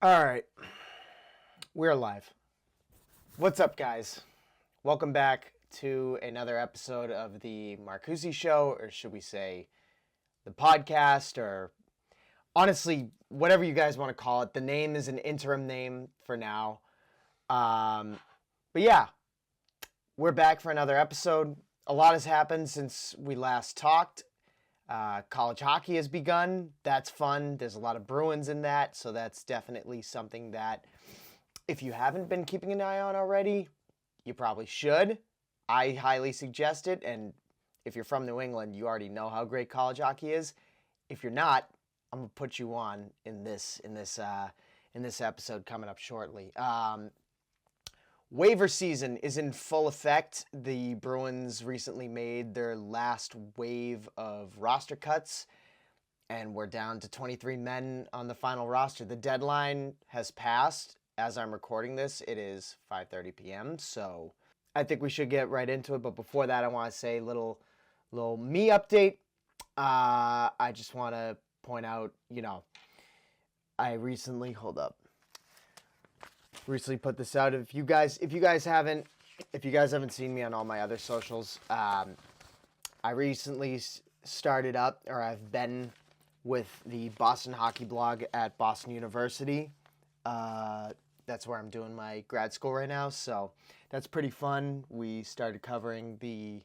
All right, we're live. What's up, guys? Welcome back to another episode of the Marcuzzi Show, or should we say the podcast, or honestly, whatever you guys want to call it. The name is an interim name for now. But yeah, we're back for another episode. A lot has happened since we last talked. College hockey has begun. That's fun. There's a lot of Bruins in that, so that's definitely something that if you haven't been keeping an eye on already, you probably should. I highly suggest it, and if you're from New England, you already know how great college hockey is. If you're not, I'm gonna put you on in this episode coming up shortly. Waiver season is in full effect. The Bruins recently made their last wave of roster cuts, and we're down to 23 men on the final roster. The deadline has passed. As I'm recording this, it is 5:30 p.m., so I think we should get right into it. But before that, I want to say a little me update. I just want to point out, I recently put this out. If you guys haven't seen me on all my other socials, I recently started up, or I've been with the Boston hockey blog at Boston University. That's where I'm doing my grad school right now, so that's pretty fun. We started covering the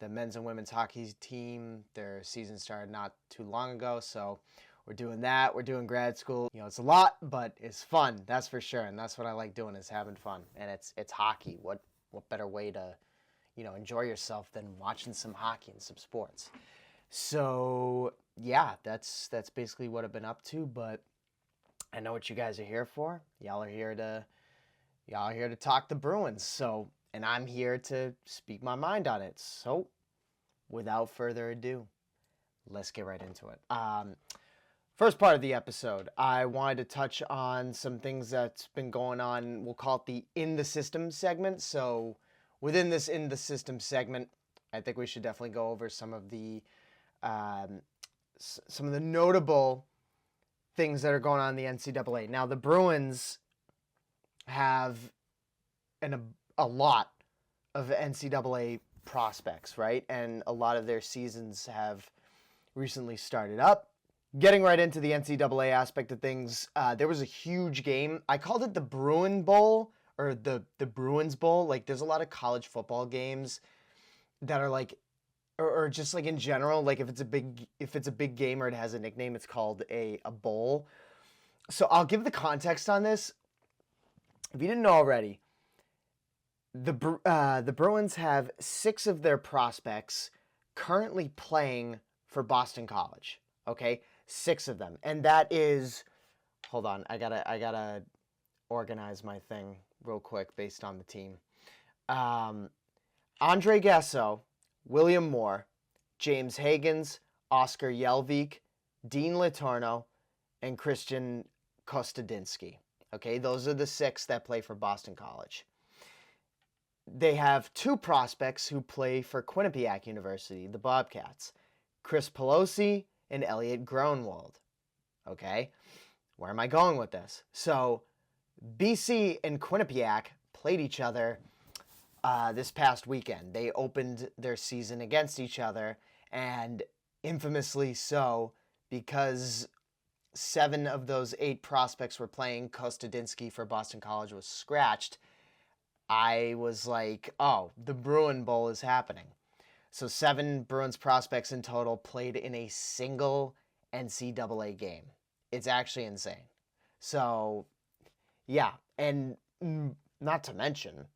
men's and women's hockey team. Their season started not too long ago, so we're doing that. We're doing grad school. It's a lot, but it's fun, that's for sure. And that's what I like doing, is having fun. And it's hockey. What better way to, enjoy yourself than watching some hockey and some sports? So yeah, that's basically what I've been up to. But I know what you guys are here for. Y'all are here to talk the Bruins. So, and I'm here to speak my mind on it. So, without further ado, let's get right into it. First part of the episode, I wanted to touch on some things that's been going on. We'll call it the In the System segment. So within this In the System segment, I think we should definitely go over some of the notable things that are going on in the NCAA. Now, the Bruins have a lot of NCAA prospects, right? And a lot of their seasons have recently started up. Getting right into the NCAA aspect of things, there was a huge game. I called it the Bruin Bowl, or the Bruins Bowl. Like, there's a lot of college football games that are like, or just like in general, like if it's a big game or it has a nickname, it's called a bowl. So I'll give the context on this. If you didn't know already, the Bruins have 6 of their prospects currently playing for Boston College. Okay, 6 of them, and that is, hold on, I gotta organize my thing real quick based on the team. Andre Gasso, William Moore, James Hagens, Oscar Jelvik, Dean Letourneau, and Christian Kostadinsky. Okay, those are the 6 that play for Boston College. They have 2 prospects who play for Quinnipiac University, the Bobcats, Chris Pelosi and Elliot Groenwald. Okay, where am I going with this? So, BC and Quinnipiac played each other this past weekend. They opened their season against each other, and infamously so, because 7 of those 8 prospects were playing. Kostadinsky for Boston College was scratched. I was like, oh, the Bruin Bowl is happening. So 7 Bruins prospects in total played in a single NCAA game. It's actually insane. So, yeah, and not to mention,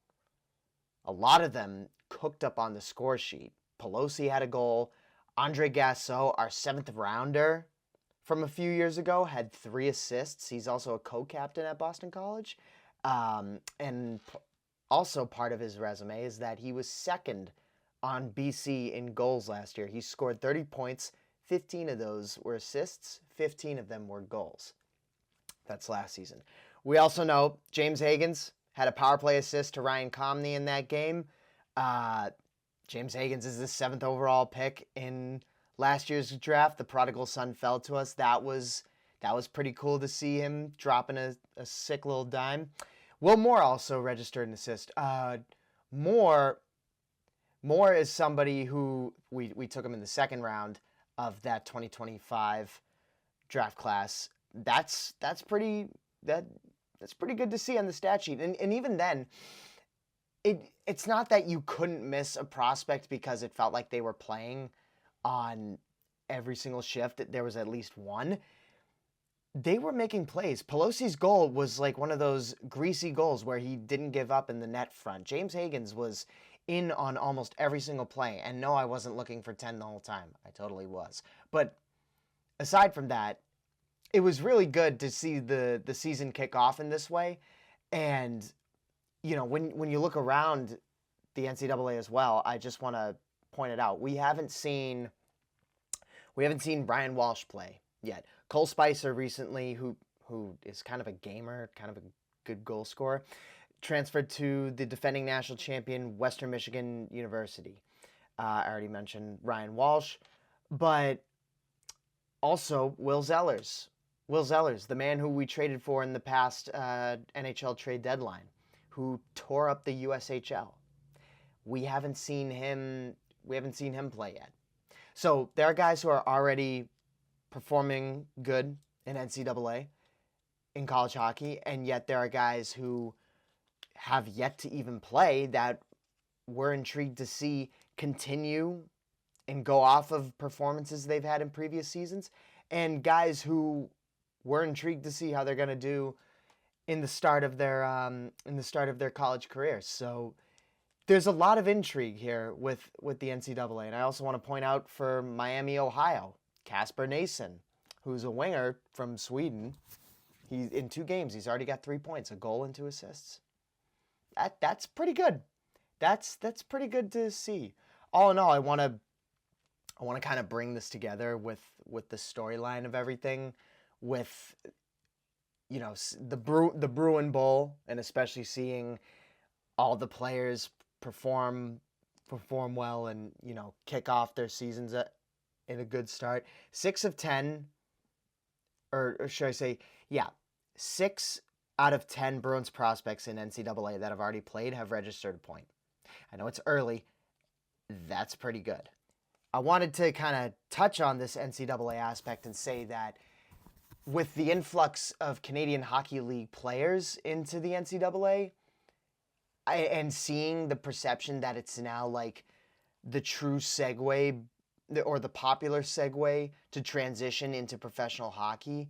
a lot of them cooked up on the score sheet. Pelosi had a goal. Andre Gasso, our 7th rounder from a few years ago, had 3 assists. He's also a co-captain at Boston College. And also part of his resume is that he was 2nd on BC in goals last year. He scored 30 points. 15 of those were assists. 15 of them were goals. That's last season. We also know James Hagens had a power play assist to Ryan Comney in that game. James Hagens is the 7th overall pick in last year's draft. The prodigal son fell to us. That was That was pretty cool to see him dropping a sick little dime. Will Moore also registered an assist. Moore is somebody who we took him in the second round of that 2025 draft class. That's pretty good to see on the stat sheet. And even then, it's not that you couldn't miss a prospect because it felt like they were playing on every single shift. There was at least one. They were making plays. Pelosi's goal was like one of those greasy goals where he didn't give up in the net front. James Higgins was in on almost every single play. And no, I wasn't looking for 10 the whole time. I totally was. But aside from that, it was really good to see the season kick off in this way. And, you know, when you look around the NCAA as well, I just want to point it out. We haven't seen Brian Walsh play yet. Cole Spicer recently, who is kind of a gamer, kind of a good goal scorer, transferred to the defending national champion Western Michigan University. I already mentioned Ryan Walsh, but also Will Zellers. Will Zellers, the man who we traded for in the past NHL trade deadline, who tore up the USHL. We haven't seen him play yet. So there are guys who are already performing good in NCAA, in college hockey, and yet there are guys who have yet to even play that we're intrigued to see continue and go off of performances they've had in previous seasons, and guys who we're intrigued to see how they're going to do in the start of their college careers. So there's a lot of intrigue here with the NCAA, and I also want to point out for Miami, Ohio, Kasper Nason, who's a winger from Sweden. In 2 games, he's already got 3 points, a goal and 2 assists. That's pretty good. That's pretty good to see. All in all, I want to kind of bring this together with the storyline of everything, with, you know, the Bruin Bowl, and especially seeing all the players perform well and, you know, kick off their seasons in a good start. 6 of 10, or should I say, 6 out of 10 Bruins prospects in NCAA that have already played have registered a point. I know it's early. That's pretty good. I wanted to kind of touch on this NCAA aspect and say that with the influx of Canadian Hockey League players into the NCAA, and seeing the perception that it's now like the true segue or the popular segue to transition into professional hockey,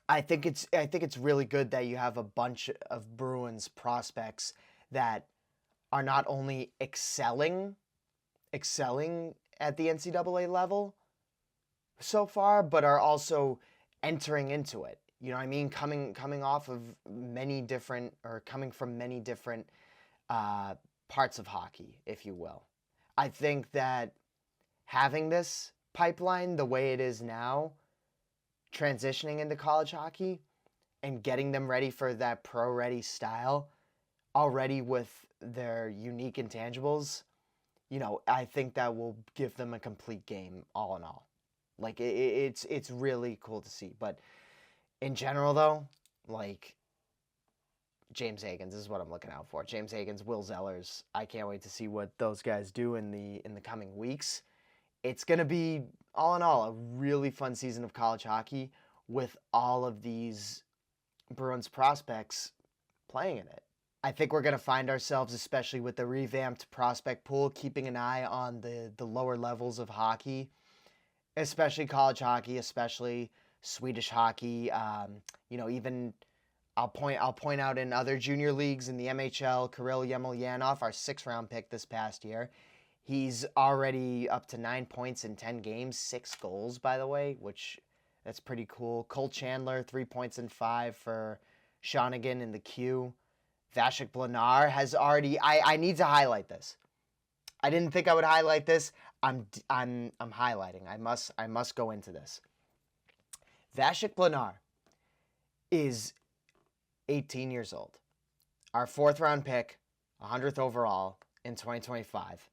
I think it's really good that you have a bunch of Bruins prospects that are not only excelling at the NCAA level so far, but are also entering into it. You know what I mean? Coming off of many different, or coming from many different parts of hockey, if you will. I think that having this pipeline the way it is now, transitioning into college hockey and getting them ready for that pro-ready style, already with their unique intangibles, you know, I think that will give them a complete game all in all. Like, it's really cool to see. But in general, though, like, James Higgins is what I'm looking out for. James Higgins, Will Zellers. I can't wait to see what those guys do in the coming weeks. It's going to be, all in all, a really fun season of college hockey with all of these Bruins prospects playing in it. I think we're going to find ourselves, especially with the revamped prospect pool, keeping an eye on the lower levels of hockey, especially college hockey, especially Swedish hockey. You know, even I'll point out in other junior leagues in the MHL, Kirill Yemelyanov, our 6th-round pick this past year. He's already up to 9 points in 10 games, 6 goals, by the way, which that's pretty cool. Cole Chandler, 3 points in 5 for Shawinigan in the Q. Vasek Blanar has already. I need to highlight this. I didn't think I would highlight this. I'm highlighting. I must go into this. Vasek Blanar is 18 years old. Our 4th-round pick, 100th overall in 2025.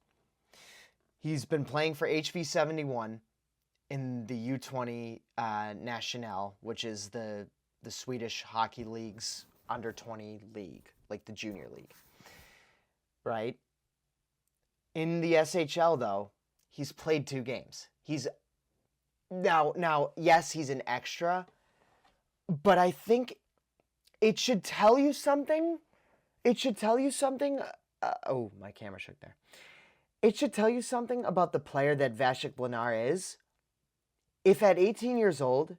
He's been playing for HV71 in the U20 National, which is the Swedish Hockey League's under 20 league, like the junior league, right? In the SHL, though, he's played 2 games. He's now, yes, he's an extra, but I think it should tell you something. It should tell you something. Oh, my camera shook there. It should tell you something about the player that Vasek Blanar is. If at 18 years old,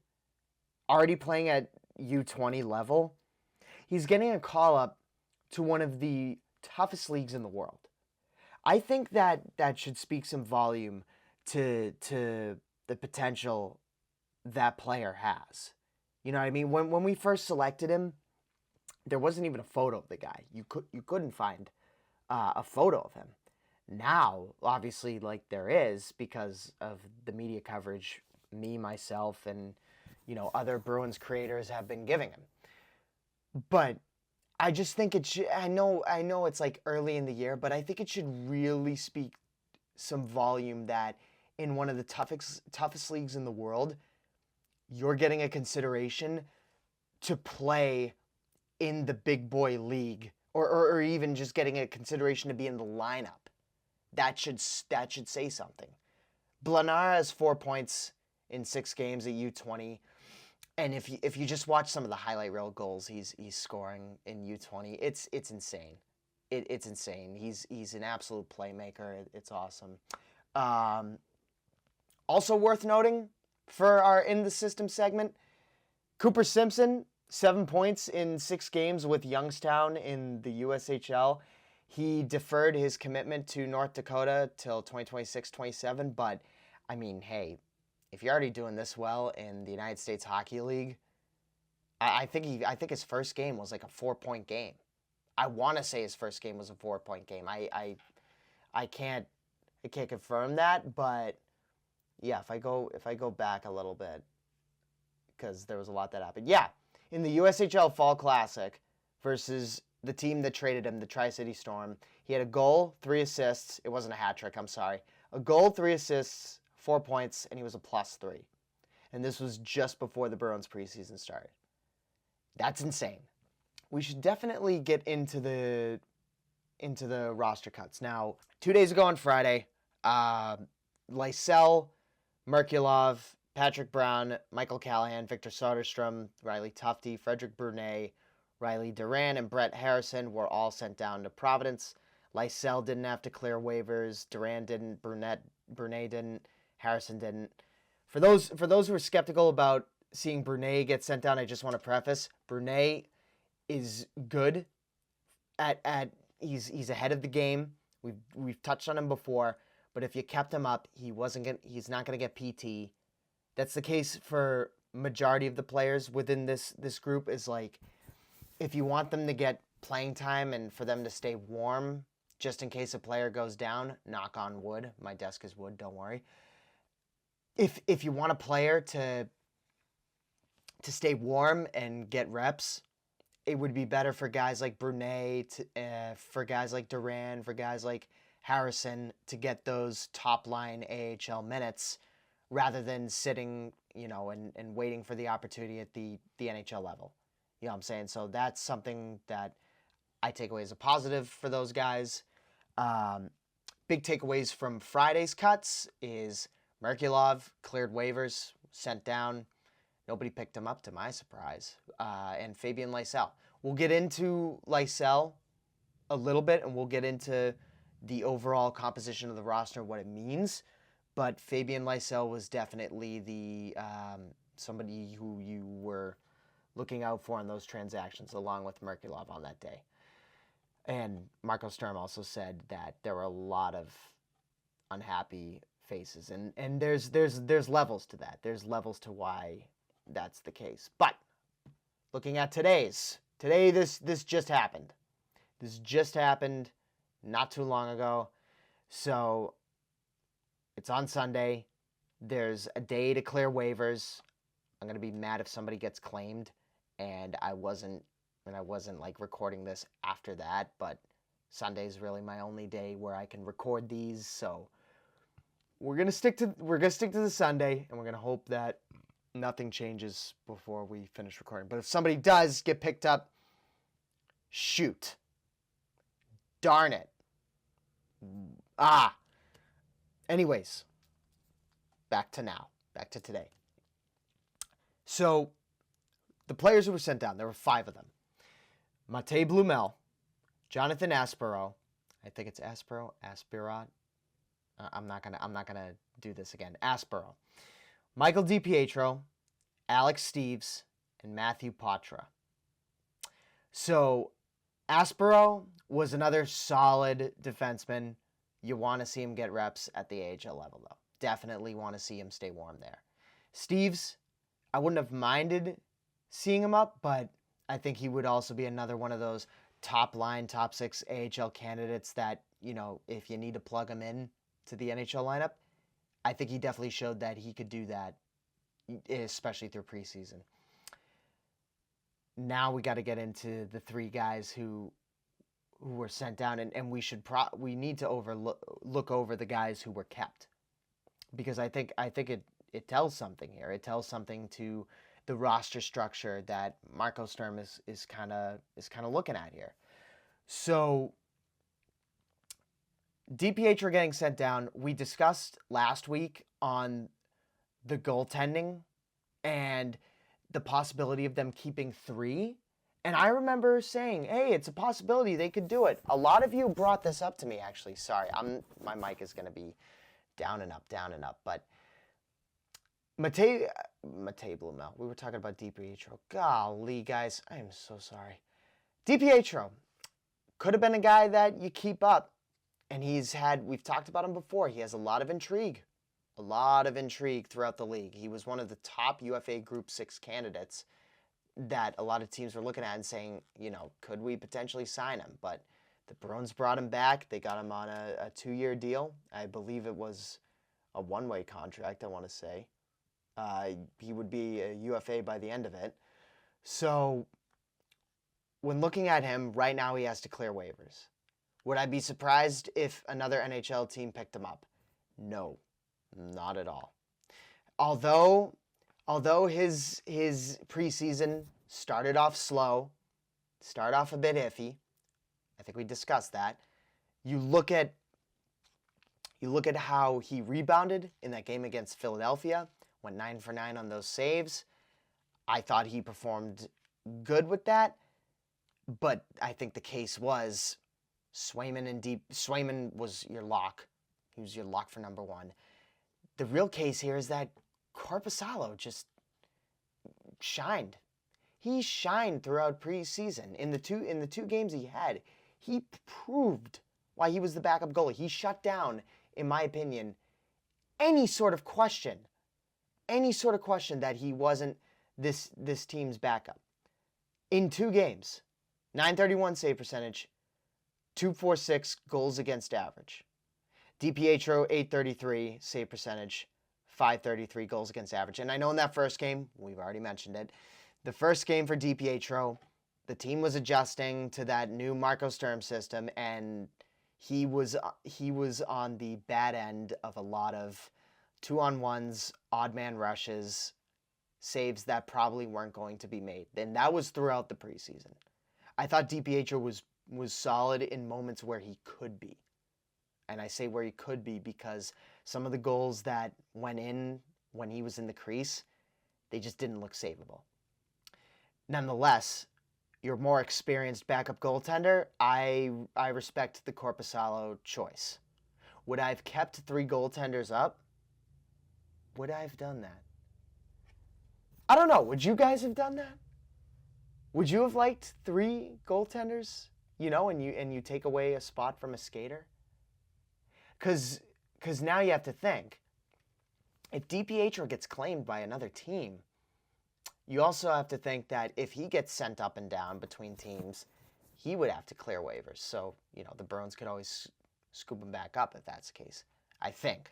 already playing at U20 level, he's getting a call up to one of the toughest leagues in the world. I think that should speak some volume to the potential that player has. You know what I mean? When we first selected him, there wasn't even a photo of the guy. You couldn't find a photo of him. Now, obviously, like there is because of the media coverage me, myself, and other Bruins creators have been giving him. But I just think it should. I know it's like early in the year, but I think it should really speak some volume that in one of the toughest leagues in the world, you're getting a consideration to play in the big boy league, or even just getting a consideration to be in the lineup. That should say something. Blanar has 4 points in 6 games at U20. And if you just watch some of the highlight reel goals he's scoring in U20, it's insane. It's insane. He's an absolute playmaker. It's awesome. Also worth noting for our In the System segment, Cooper Simpson, 7 points in 6 games with Youngstown in the USHL. He deferred his commitment to North Dakota till 2026-27, but I mean, hey, if you're already doing this well in the United States Hockey League, I think his first game was like a 4-point game. I want to say his first game was a 4-point game. I can't confirm that, but yeah, if I go back a little bit, because there was a lot that happened. Yeah, in the USHL Fall Classic versus the team that traded him, the Tri-City Storm, he had a goal, 3 assists. It wasn't a hat trick, I'm sorry. A goal, 3 assists, 4 points, and he was a +3. And this was just before the Bruins preseason started. That's insane. We should definitely get into the roster cuts. Now, 2 days ago on Friday, Lysell, Merkulov, Patrick Brown, Michael Callahan, Victor Soderstrom, Riley Tufte, Frederick Brunet, Riley Duran, and Brett Harrison were all sent down to Providence. Lysell didn't have to clear waivers. Duran didn't. Brunet didn't. Harrison didn't. For those who are skeptical about seeing Brunet get sent down, I just want to preface: Brunet is good at he's ahead of the game. We've touched on him before, but if you kept him up, he's not gonna get PT. That's the case for majority of the players within this group. Is like, if you want them to get playing time and for them to stay warm, just in case a player goes down, knock on wood. My desk is wood, don't worry. If you want a player to stay warm and get reps, it would be better for guys like Brunet, for guys like Duran, for guys like Harrison to get those top-line AHL minutes rather than sitting, and waiting for the opportunity at the NHL level. You know what I'm saying? So that's something that I take away as a positive for those guys. Big takeaways from Friday's cuts is Merkulov cleared waivers, sent down. Nobody picked him up, to my surprise. And Fabian Lysell. We'll get into Lysell a little bit, and we'll get into the overall composition of the roster and what it means. But Fabian Lysell was definitely the somebody who you were looking out for in those transactions, along with Merkulov on that day. And Marco Sturm also said that there were a lot of unhappy faces, and there's levels to that. There's levels to why that's the case. But looking at today, this just happened. This just happened not too long ago. So it's on Sunday. There's a day to clear waivers. I'm going to be mad if somebody gets claimed, and I wasn't like recording this after that, but Sunday's really my only day where I can record these, so we're gonna stick to the Sunday, and we're gonna hope that nothing changes before we finish recording. But if somebody does get picked up, shoot, darn it. Anyways, back to today. So the players who were sent down, there were 5 of them. Matej Blumel, Jonathan Aspero, I think it's Aspirot. I'm not gonna do this again. Aspero, Michael DiPietro, Alex Steves, and Matthew Poitras. So Aspero was another solid defenseman. You want to see him get reps at the AHL level, though. Definitely want to see him stay warm there. Steves, I wouldn't have minded seeing him up, but I think he would also be another one of those top 6 AHL candidates that, if you need to plug him in to the NHL lineup, I think he definitely showed that he could do that, especially through preseason. Now we got to get into the 3 guys who were sent down, and we need to look over the guys who were kept, because I think it tells something here. It tells something to the roster structure that Marco Sturm is kind of looking at here. So DiPietro getting sent down, we discussed last week on the goaltending and the possibility of them keeping 3. And I remember saying, hey, it's a possibility they could do it. A lot of you brought this up to me, actually. Sorry, my mic is going to be down and up. But Matej Blumel, we were talking about DiPietro. Golly, guys, I am so sorry. DiPietro could have been a guy that you keep up. And we've talked about him before, he has a lot of intrigue. Throughout the league. He was one of the top UFA Group 6 candidates that a lot of teams were looking at and saying, could we potentially sign him? But the Bruins brought him back. They got him on a 2-year deal. I believe it was a one-way contract, I want to say. He would be a UFA by the end of it. So when looking at him, right now he has to clear waivers. Would I be surprised if another NHL team picked him up? No, not at all. Although his preseason started off slow, started off a bit iffy, I think we discussed that. You look at how he rebounded in that game against Philadelphia, went 9 for 9 on those saves. I thought he performed good with that, but I think the case was Swayman was your lock. He was your lock for number 1. The real case here is that Korpisalo just shined. He shined throughout preseason. In the two games he had, he proved why he was the backup goalie. He shut down, in my opinion, any sort of question that he wasn't this team's backup. In 2 games, .931 save percentage, .246 goals against average. DiPietro, .833 save percentage, .533 goals against average. And I know in that first game, we've already mentioned it, the first game for DiPietro, the team was adjusting to that new Marco Sturm system, and he was on the bad end of a lot of 2-on-1s, odd man rushes, saves that probably weren't going to be made. And that was throughout the preseason. I thought DiPietro was solid in moments where he could be. And I say where he could be because some of the goals that went in when he was in the crease, they just didn't look savable. Nonetheless, your more experienced backup goaltender, I respect the Korpisalo choice. Would I have kept 3 goaltenders up? Would I have done that? I don't know. Would you guys have done that? Would you have liked 3 goaltenders, and you take away a spot from a skater? Because now you have to think, if DiPietro gets claimed by another team, you also have to think that if he gets sent up and down between teams, he would have to clear waivers. So, the Bruins could always scoop him back up if that's the case. I think.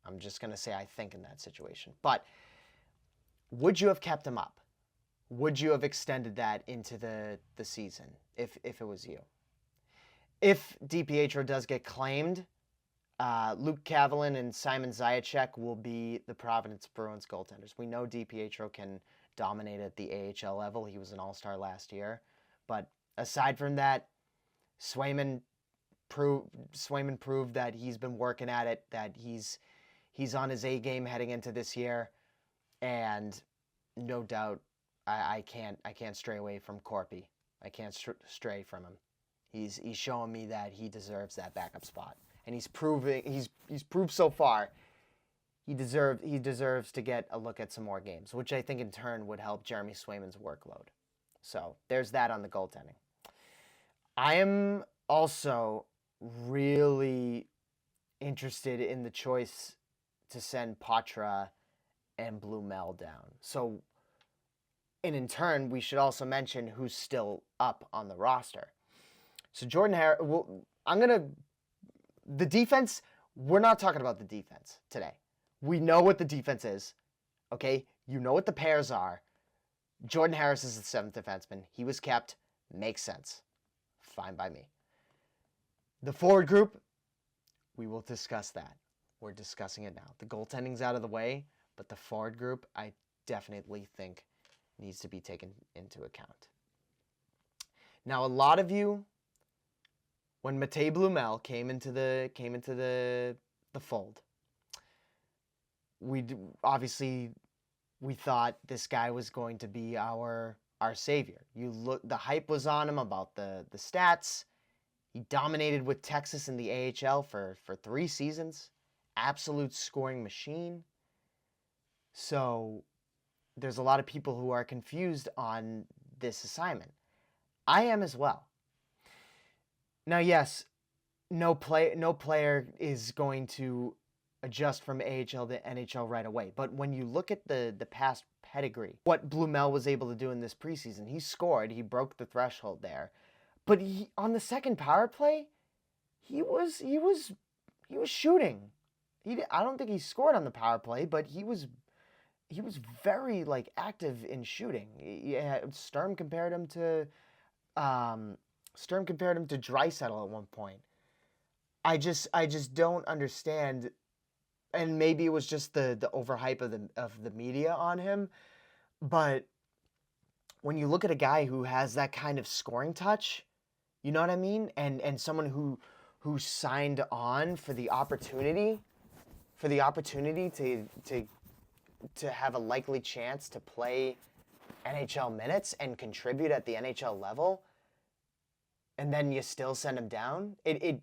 I'm just going to say I think in that situation. But would you have kept him up? Would you have extended that into the season if it was you? If DiPietro does get claimed, Luke Kavalin and Simon Zajac will be the Providence Bruins goaltenders. We know DiPietro can dominate at the AHL level. He was an all-star last year. But aside from that, Swayman proved that he's been working at it, that he's on his A game heading into this year. And no doubt, I can't stray away from Corpy. I can't stray from him. He's showing me that he deserves that backup spot, and he's proved so far he deserves to get a look at some more games, which I think in turn would help Jeremy Swayman's workload. So there's that on the goaltending. I am also really interested in the choice to send Patra and Blumel down. So, and in turn, we should also mention who's still up on the roster. So Jordan Harris, the defense, we're not talking about the defense today. We know what the defense is, okay? You know what the pairs are. Jordan Harris is the 7th defenseman. He was kept. Makes sense. Fine by me. The forward group, we will discuss that. We're discussing it now. The goaltending's out of the way, but the forward group, I definitely think needs to be taken into account. Now, a lot of you, when Matej Blumel came into the fold, we thought this guy was going to be our savior. The hype was on him about the stats. He dominated with Texas in the AHL for 3 seasons. Absolute scoring machine. So there's a lot of people who are confused on this assignment. I am as well. Now, yes, no player is going to adjust from AHL to NHL right away. But when you look at the past pedigree, what Blumel was able to do in this preseason, he scored. He broke the threshold there. But on the second power play, he was shooting. I don't think he scored on the power play, but he was very active in shooting. Sturm compared him to Draisaitl at one point. I just don't understand, and maybe it was just the overhype of the media on him, but when you look at a guy who has that kind of scoring touch, you know what I mean, and someone who signed on for the opportunity to have a likely chance to play NHL minutes and contribute at the NHL level, and then you still send him down. It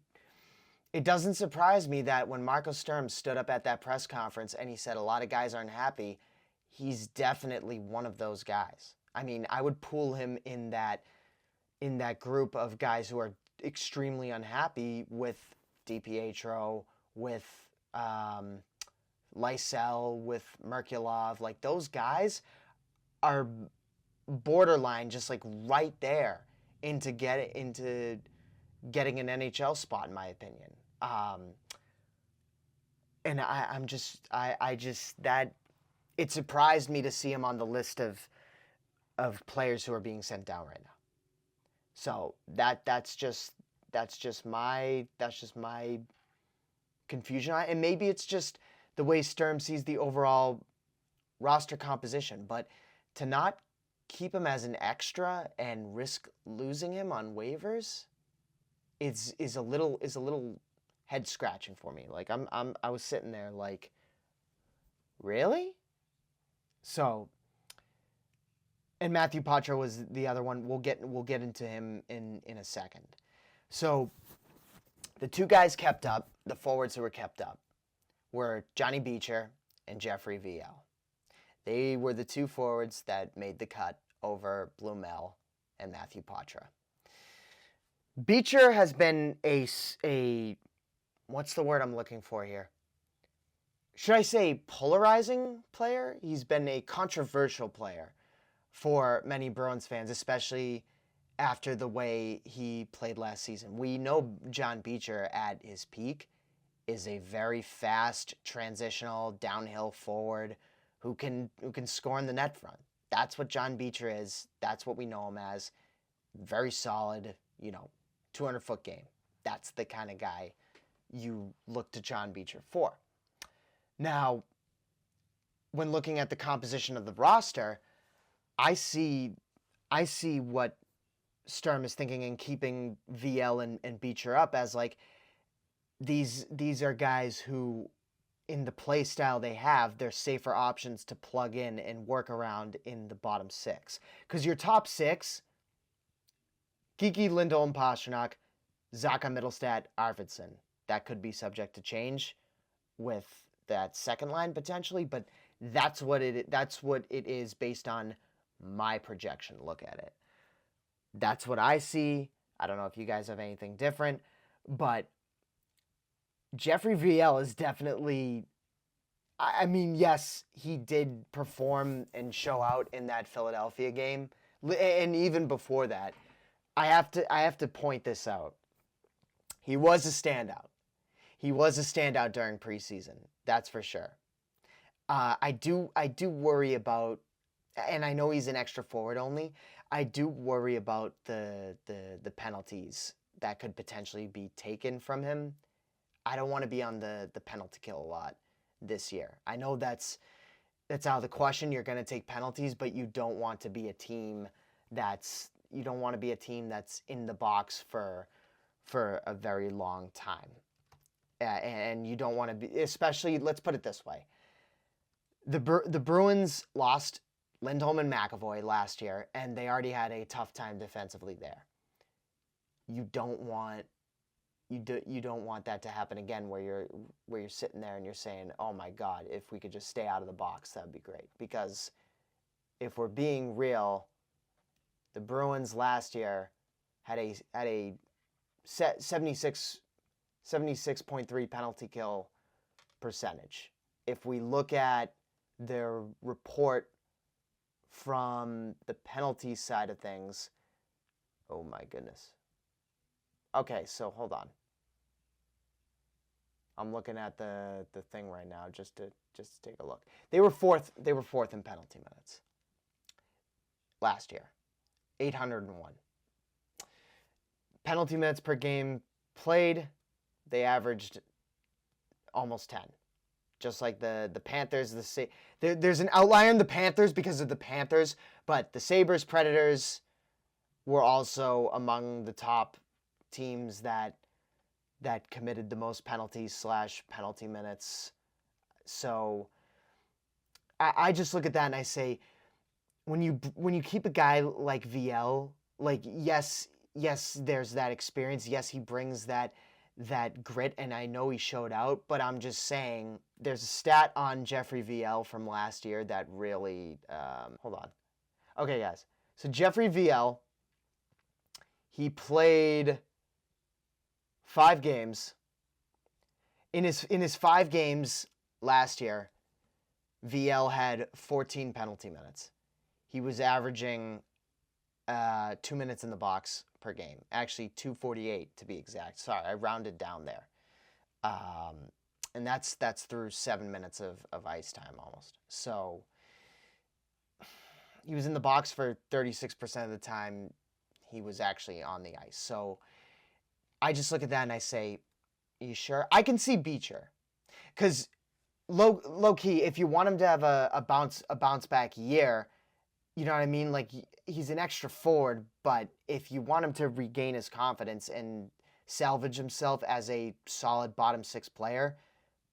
doesn't surprise me that when Marco Sturm stood up at that press conference and he said a lot of guys aren't happy, he's definitely one of those guys. I mean, I would pool him in that group of guys who are extremely unhappy with DiPietro, with Lysell, with Merkulov. Like, those guys are borderline just right there into getting an NHL spot, in my opinion. And it surprised me to see him on the list of players who are being sent down right now. So that's just my confusion, and maybe it's just the way Sturm sees the overall roster composition. But to not keep him as an extra and risk losing him on waivers is a little head scratching for me. I was sitting there really? So, and Matthew Patra was the other one. We'll get into him in a second. So, the 2 guys kept up, the forwards who were kept up, were Johnny Beecher and Jeffrey VL. They were the 2 forwards that made the cut over Blumel and Matthew Patra. Beecher has been a what's the word I'm looking for here? Should I say polarizing player? He's been a controversial player for many Bruins fans, especially after the way he played last season. We know John Beecher at his peak is a very fast, transitional, downhill forward who can score in the net front. That's what John Beecher is. That's what we know him as. Very solid, 200-foot game. That's the kind of guy you look to John Beecher for. Now, when looking at the composition of the roster, I see what Sturm is thinking in keeping VL and Beecher up as like these are guys who, in the play style they have, they're safer options to plug in and work around in the bottom six. Because your top six, Kiki, Lindholm, Pastrnak, Zaka, Mittelstadt, Arvidsson. That could be subject to change with that second line potentially, but that's what it is based on my projection. Look at it. That's what I see. I don't know if you guys have anything different, but Jeffrey VL is definitely, I mean, yes, he did perform and show out in that Philadelphia game, and even before that, I have to point this out. He was a standout. He was a standout during preseason. That's for sure. I do worry about, and I know he's an extra forward only. I do worry about the penalties that could potentially be taken from him. I don't want to be on the penalty kill a lot this year. I know that's out of the question. You're going to take penalties, but you don't want to be a team that's in the box for a very long time. And you don't want to be, especially, let's put it this way. The Bruins lost Lindholm and McAvoy last year, and they already had a tough time defensively there. You don't want that to happen again, where you're sitting there and you're saying, "Oh my God, if we could just stay out of the box, that'd be great." Because if we're being real, the Bruins last year had a 76.3 penalty kill percentage. If we look at their report from the penalty side of things, oh my goodness. Okay, so hold on. I'm looking at the thing right now just to take a look. They were fourth in penalty minutes last year. 801. Penalty minutes per game played, they averaged almost 10. Just like the Panthers, there's an outlier in the Panthers because of the Panthers, but the Sabres, Predators were also among the top teams that committed the most penalties / penalty minutes. So I just look at that and I say, when you keep a guy like VL, like yes, there's that experience. Yes, he brings that grit, and I know he showed out, but I'm just saying there's a stat on Jeffrey VL from last year that really, hold on. Okay, guys. So Jeffrey VL, he played 5 games. In his 5 games last year, VL had 14 penalty minutes. He was averaging 2 minutes in the box per game. Actually, 2:48 to be exact. Sorry, I rounded down there. And that's through 7 minutes of ice time almost. So he was in the box for 36% of the time he was actually on the ice. So I just look at that and I say, are you sure? I can see Beecher. Because low key, if you want him to have a bounce back year, you know what I mean? Like, he's an extra forward, but if you want him to regain his confidence and salvage himself as a solid bottom 6 player,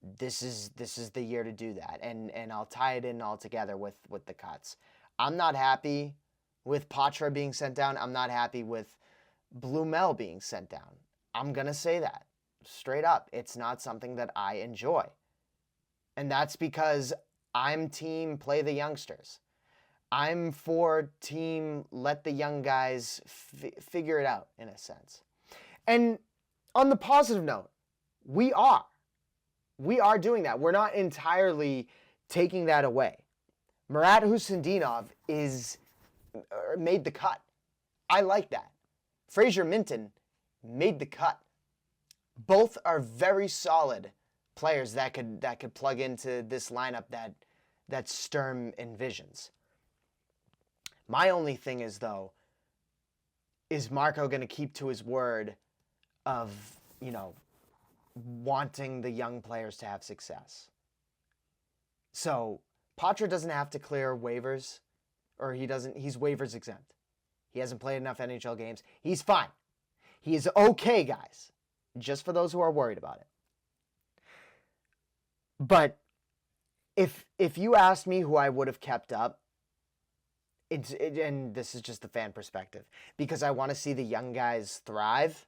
this is the year to do that. And I'll tie it in all together with the cuts. I'm not happy with Patra being sent down. I'm not happy with Blumel being sent down. I'm going to say that straight up. It's not something that I enjoy. And that's because I'm team play the youngsters. I'm for team let the young guys figure it out, in a sense. And on the positive note, we are doing that. We're not entirely taking that away. Murat Husindinov made the cut. I like that. Fraser Minton made the cut. Both are very solid players that could plug into this lineup that Sturm envisions. My only thing is, though, is Marco going to keep to his word of, wanting the young players to have success. So Patra doesn't have to clear waivers, or he's waivers exempt. He hasn't played enough NHL games. He's fine. He is okay, guys, just for those who are worried about it. But if you asked me who I would have kept up, and this is just the fan perspective, because I want to see the young guys thrive,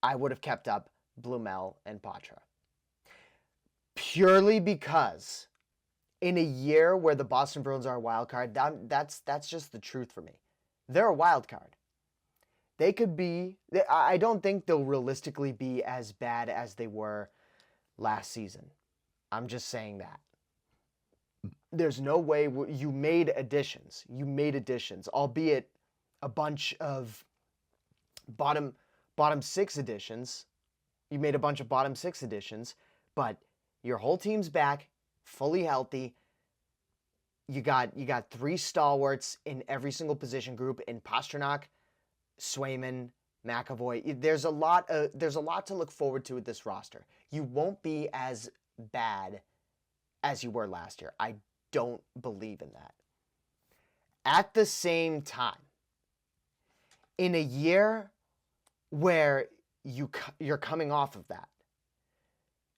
I would have kept up Blumel and Patra. Purely because in a year where the Boston Bruins are a wild card, that's just the truth for me. They're a wild card. They could be, I don't think they'll realistically be as bad as they were last season. I'm just saying that. There's no way you made additions. Albeit a bunch of bottom six additions. You made a bunch of bottom six additions, but your whole team's back, fully healthy. You got 3 stalwarts in every single position group in Pastrnak, Swayman, McAvoy. There's a lot to look forward to with this roster. You won't be as bad as you were last year. I don't believe in that. At the same time, in a year where you're coming off of that,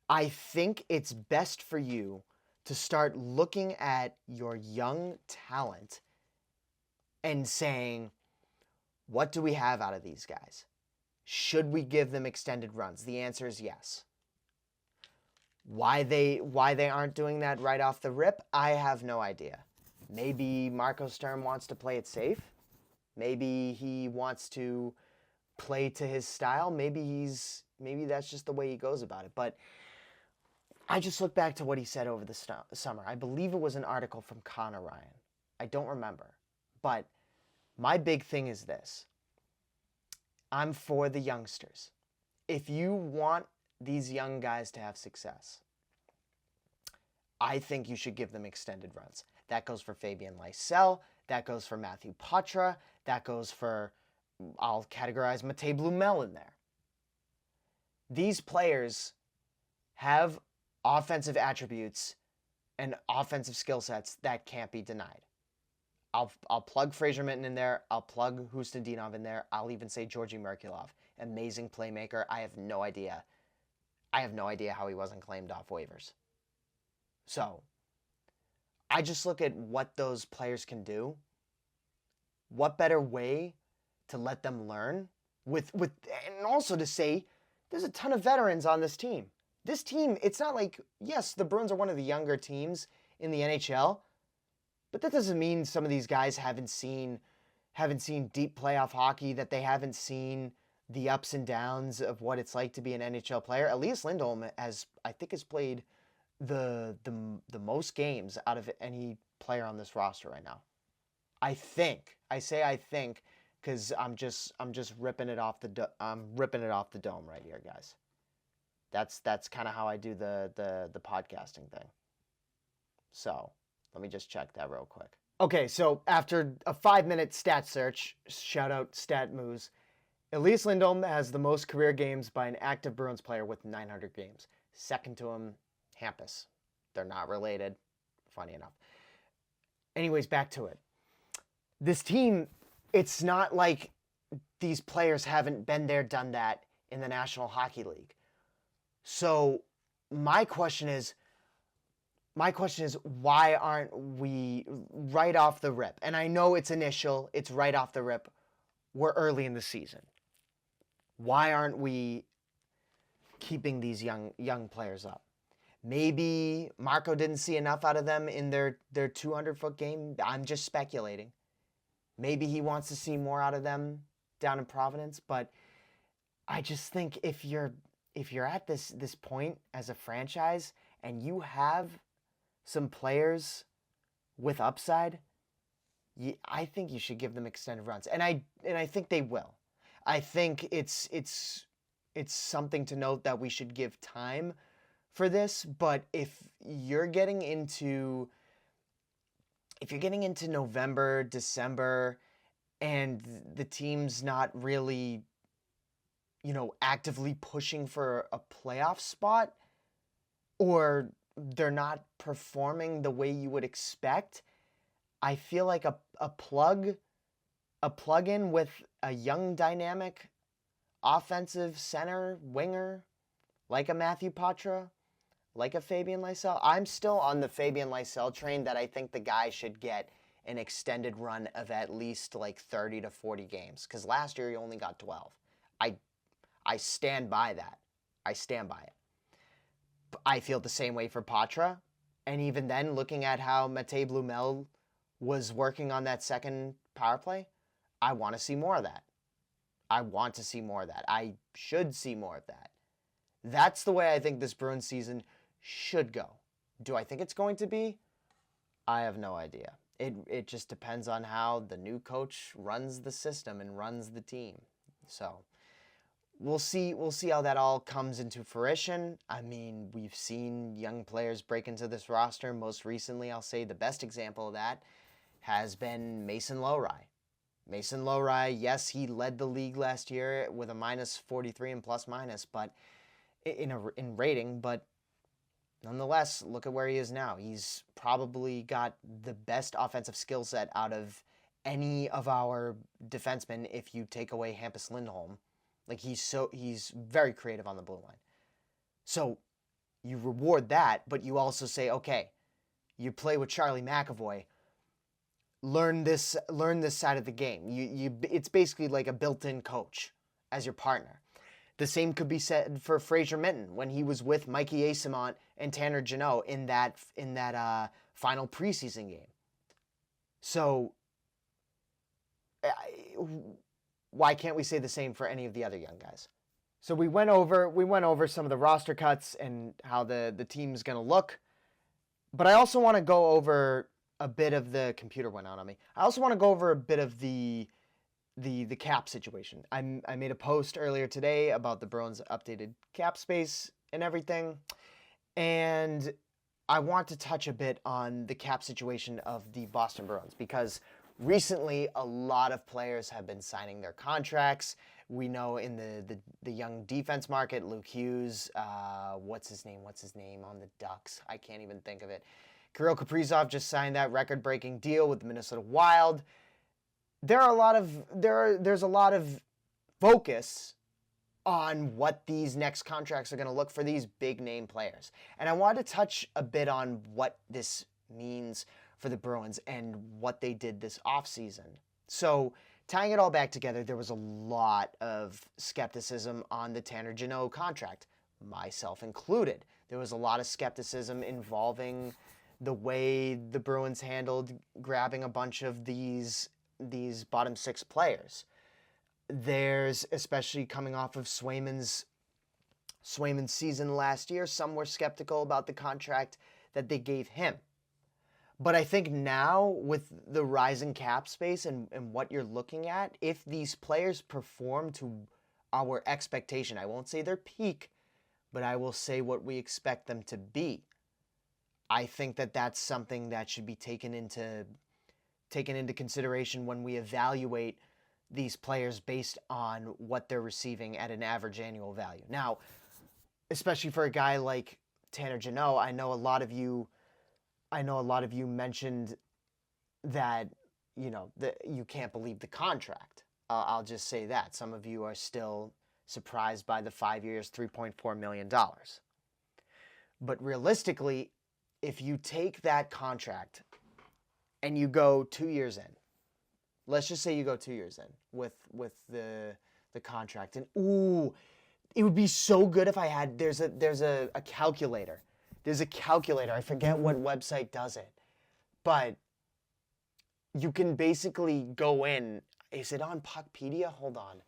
I think it's best for you to start looking at your young talent and saying, what do we have out of these guys? Should we give them extended runs? The answer is yes. Why they aren't doing that right off the rip, I have no idea. Maybe Marco Sturm wants to play it safe. Maybe he wants to play to his style. Maybe that's just the way he goes about it. But I just look back to what he said over the summer. I believe it was an article from Connor Ryan. I don't remember. But my big thing is this. I'm for the youngsters. If you want these young guys to have success, I think you should give them extended runs. That goes for Fabian Lysell. That goes for Matthew Patra. That goes for, I'll categorize Matej Blumel in there. These players have offensive attributes and offensive skill sets that can't be denied. I'll plug Fraser Minton in there. I'll plug Hustendinov in there. I'll even say Georgi Merkulov. Amazing playmaker. I have no idea how he wasn't claimed off waivers. So, I just look at what those players can do. What better way to let them learn and also to say there's a ton of veterans on this team. This team, it's not like, yes, the Bruins are one of the younger teams in the NHL, but that doesn't mean some of these guys haven't seen deep playoff hockey, that they haven't seen the ups and downs of what it's like to be an NHL player. Elias Lindholm has played the most games out of any player on this roster right now. I think because I'm just ripping it off the dome right here, guys. That's kind of how I do the podcasting thing. So let me just check that real quick. Okay, so after a 5-minute stat search, shout out StatMoose, Elias Lindholm has the most career games by an active Bruins player with 900 games. Second to him, Hampus. They're not related, funny enough. Anyways, back to it. This team, it's not like these players haven't been there, done that in the National Hockey League. So my question is, why aren't we right off the rip? And I know it's right off the rip. We're early in the season. Why aren't we keeping these young players up? Maybe Marco didn't see enough out of them in their 200-foot game. I'm just speculating. Maybe he wants to see more out of them down in Providence. But I just think if you're at this point as a franchise and you have some players with upside, I think you should give them extended runs, and I think they will. I think it's something to note that we should give time for this. But if you're getting into November, December, and the team's not really actively pushing for a playoff spot, or they're not performing the way you would expect, I feel like a plug-in with a young, dynamic, offensive center, winger, like a Matthew Poitras, like a Fabian Lysell. I'm still on the Fabian Lysell train that I think the guy should get an extended run of at least like 30 to 40 games, because last year he only got 12. I stand by that. I stand by it. I feel the same way for Poitras. And even then, looking at how Matej Blumel was working on that second power play, I want to see more of that. I want to see more of that. I should see more of that. That's the way I think this Bruins season should go. Do I think it's going to be? I have no idea. It just depends on how the new coach runs the system and runs the team. So we'll see how that all comes into fruition. I mean, we've seen young players break into this roster. Most recently, I'll say the best example of that has been Mason Lohrei. Mason Lohrei, yes, he led the league last year with a -43 and plus-minus, but in rating, but nonetheless, look at where he is now. He's probably got the best offensive skill set out of any of our defensemen if you take away Hampus Lindholm. Like, he's very creative on the blue line. So you reward that, but you also say, okay, you play with Charlie McAvoy. Learn this side of the game. It's basically like a built-in coach as your partner. The same could be said for Fraser Minton when he was with Mikey Eyssimont and Tanner Jeannot in that final preseason game. So why can't we say the same for any of the other young guys? So we went over some of the roster cuts and how the team's going to look. But I also want to go over a bit of the computer went out on me. I also want to go over a bit of the cap situation. I made a post earlier today about the Bruins' updated cap space and everything. And I want to touch a bit on the cap situation of the Boston Bruins, because recently a lot of players have been signing their contracts. We know in the young defense market, Luke Hughes, what's his name on the Ducks? I can't even think of it. Kirill Kaprizov just signed that record-breaking deal with the Minnesota Wild. There's a lot of focus on what these next contracts are going to look for these big name players. And I wanted to touch a bit on what this means for the Bruins and what they did this offseason. So tying it all back together, there was a lot of skepticism on the Tanner Jeannot contract, myself included. There was a lot of skepticism involving the way the Bruins handled grabbing a bunch of these bottom six players. There's, especially coming off of Swayman's season last year, some were skeptical about the contract that they gave him. But I think now, with the rising cap space and what you're looking at, if these players perform to our expectation, I won't say their peak, but I will say what we expect them to be. I think that that's something that should be taken into consideration when we evaluate these players based on what they're receiving at an average annual value. Now, especially for a guy like Tanner Jeannot, I know a lot of you mentioned that, that you can't believe the contract. I'll just say that. Some of you are still surprised by the 5 years, $3.4 million. But realistically, if you take that contract and you go 2 years in, let's just say you go 2 years in with the contract, and it would be so good if I had, there's a calculator. There's a calculator. I forget what website does it. But you can basically go in. Is it on Puckpedia? Hold on.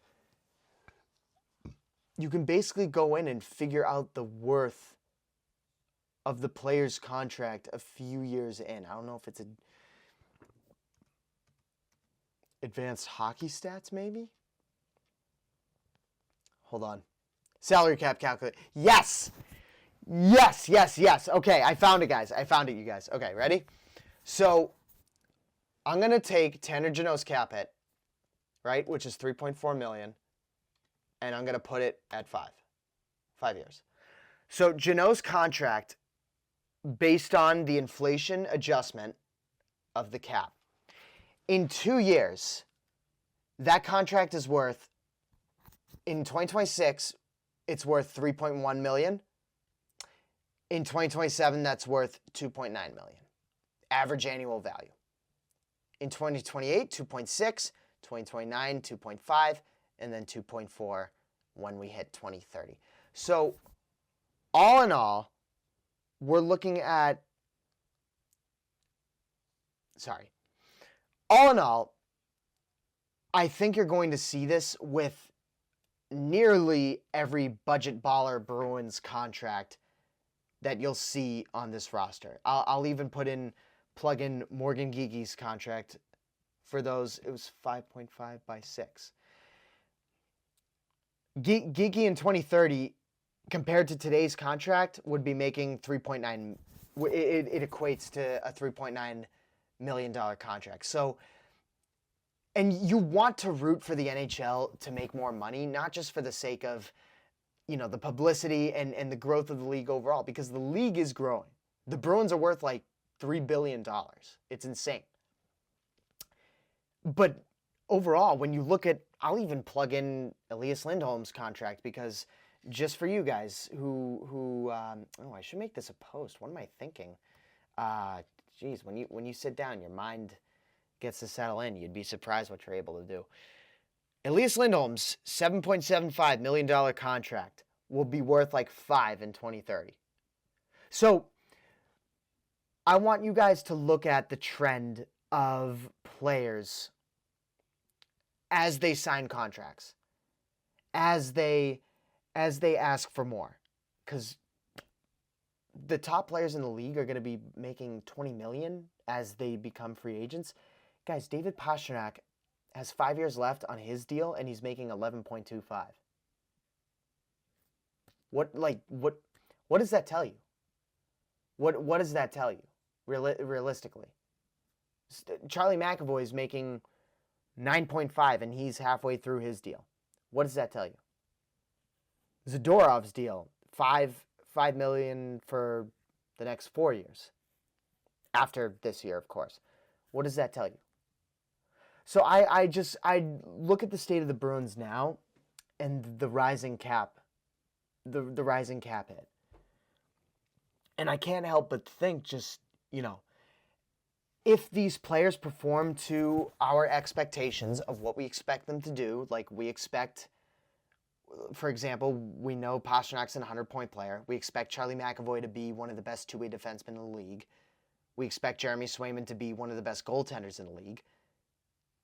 You can basically go in and figure out the worth of the player's contract a few years in. I don't know if it's advanced hockey stats, maybe? Hold on. Salary cap calculator. Yes! Yes. Okay, I found it, guys. I found it, you guys. Okay, ready? So, I'm going to take Tanner Jeannot's cap hit, right, which is $3.4 million. and I'm going to put it at 5. 5 years. So Jeannot's contract, based on the inflation adjustment of the cap, in 2 years, that contract is worth, in 2026, it's worth $3.1 million. In 2027, that's worth $2.9 million. Average annual value. In 2028, 2.6, 2029, 2.5, and then 2.4 when we hit 2030. So, all in all, we're looking at, all in all, I think you're going to see this with nearly every budget baller Bruins contract that you'll see on this roster. I'll even plug in Morgan Geeky's contract. For those, it was 5.5 by 6. Geeky in 2030, compared to today's contract, would be making 3.9. It equates to a $3.9 million contract. So, and you want to root for the NHL to make more money, not just for the sake of, the publicity and the growth of the league overall, because the league is growing. The Bruins are worth like $3 billion. It's insane. But overall, when you look at, I'll even plug in Elias Lindholm's contract, because just for you guys I should make this a post. What am I thinking? When you sit down, your mind gets to settle in. You'd be surprised what you're able to do. Elias Lindholm's $7.75 million contract will be worth like $5 in 2030. So I want you guys to look at the trend of players as they sign contracts, as they ask for more, because the top players in the league are going to be making $20 million as they become free agents. Guys, David Pastrnak has 5 years left on his deal, and he's making 11.25. What does that tell you? What does that tell you, realistically? Charlie McAvoy is making 9.5, and he's halfway through his deal. What does that tell you? Zadorov's deal, $5 million for the next 4 years. After this year, of course. What does that tell you? So I look at the state of the Bruins now and the rising cap, the rising cap hit. And I can't help but think if these players perform to our expectations of what we expect them to do, like we expect, for example, we know Pasternak's an 100-point player. We expect Charlie McAvoy to be one of the best two-way defensemen in the league. We expect Jeremy Swayman to be one of the best goaltenders in the league.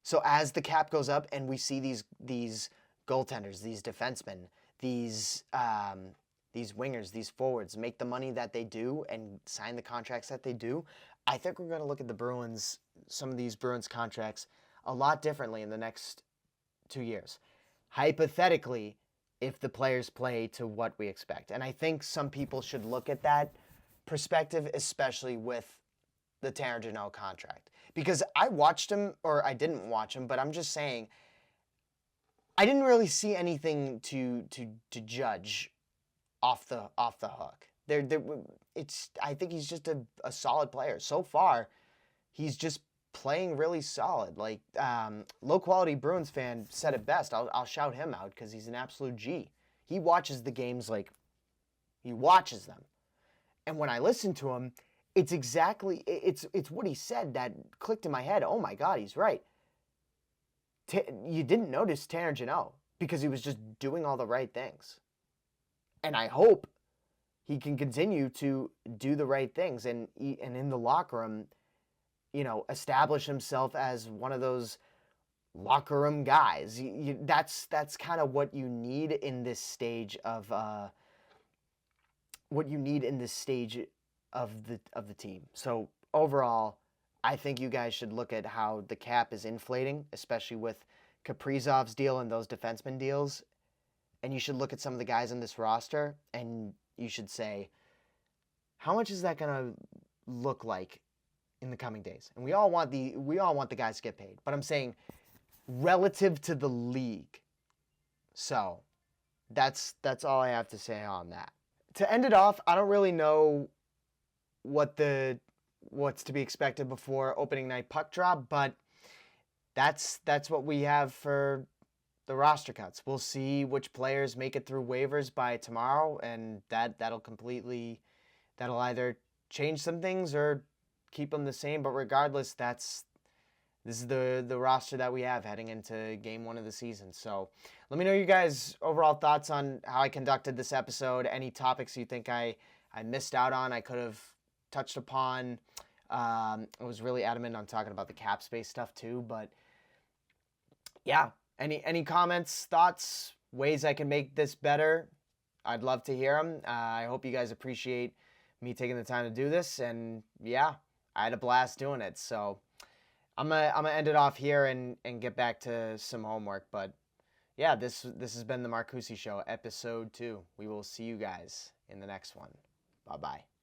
So as the cap goes up and we see these goaltenders, these defensemen, these wingers, these forwards make the money that they do and sign the contracts that they do, I think we're going to look at the Bruins, some of these Bruins contracts, a lot differently in the next 2 years. Hypothetically, if the players play to what we expect. And I think some people should look at that perspective, especially with the Tanner Jeannot contract. Because I watched him, or I didn't watch him, but I'm just saying, I didn't really see anything to judge off the hook. I think he's just a solid player. So far, he's just playing really solid. Like, low quality Bruins fan said it best. I'll shout him out because he's an absolute G. He watches the games like he watches them. And when I listen to him, it's exactly it's what he said that clicked in my head. Oh my God, he's right. You didn't notice Tanner Jeannot because he was just doing all the right things. And I hope he can continue to do the right things and in the locker room, establish himself as one of those locker room guys. That's kind of what you need in this stage of the team. So overall, I think you guys should look at how the cap is inflating, especially with Kaprizov's deal and those defenseman deals. And you should look at some of the guys on this roster, and you should say, how much is that going to look like in the coming days? And we all want the guys to get paid, but I'm saying relative to the league. So that's all I have to say on that. To end it off, I don't really know what's to be expected before opening night puck drop, but that's what we have for the roster cuts. We'll see which players make it through waivers by tomorrow, and that'll either change some things or keep them the same. But regardless, this is the roster that we have heading into game 1 of the season. So let me know you guys' overall thoughts on how I conducted this episode. Any topics you think I missed out on, I could have touched upon. I was really adamant on talking about the cap space stuff too, but yeah. Any comments, thoughts, ways I can make this better? I'd love to hear them. I hope you guys appreciate me taking the time to do this, and yeah, I had a blast doing it. So I'm gonna end it off here and get back to some homework. But yeah, this has been the Marcucci Show, episode 2. We will see you guys in the next one. Bye bye.